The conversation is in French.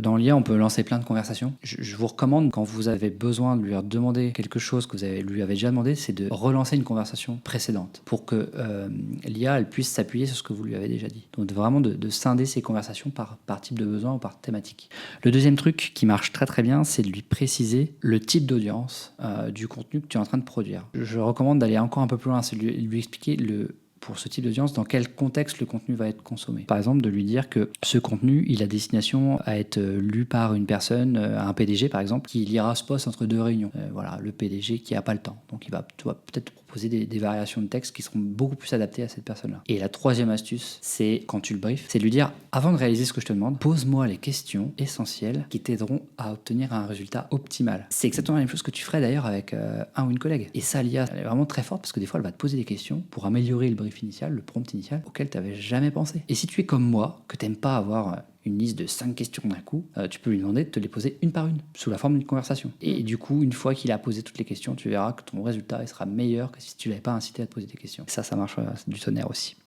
dans l'IA, on peut lancer plein de conversations. Je vous recommande, quand vous avez besoin de lui demander quelque chose que lui avez déjà demandé, c'est de relancer une conversation précédente pour que l'IA elle puisse s'appuyer sur ce que vous lui avez déjà dit. Donc vraiment de scinder ces conversations par type de besoin ou par thématique. Le deuxième truc qui marche très très bien, c'est de lui préciser le type d'audience du contenu que tu es en train de produire. Je recommande d'aller encore un peu plus loin, c'est de lui expliquer pour ce type d'audience, dans quel contexte le contenu va être consommé. Par exemple, de lui dire que ce contenu, il a destination à être lu par une personne, un PDG par exemple, qui lira ce post entre deux réunions. Voilà, le PDG qui n'a pas le temps. Donc il va peut-être proposer des variations de texte qui seront beaucoup plus adaptées à cette personne-là. Et la troisième astuce, c'est quand tu le briefes, c'est de lui dire, avant de réaliser ce que je te demande, pose-moi les questions essentielles qui t'aideront à obtenir un résultat optimal. C'est exactement la même chose que tu ferais d'ailleurs avec un ou une collègue. Et ça, l'IA, elle est vraiment très forte parce que des fois, elle va te poser des questions pour améliorer le brief initial, le prompt initial, auquel tu n'avais jamais pensé. Et si tu es comme moi, que tu n'aimes pas avoir une liste de 5 questions d'un coup, tu peux lui demander de te les poser une par une, sous la forme d'une conversation. Et du coup, une fois qu'il a posé toutes les questions, tu verras que ton résultat il sera meilleur que si tu ne l'avais pas incité à te poser des questions. Ça marche du tonnerre aussi.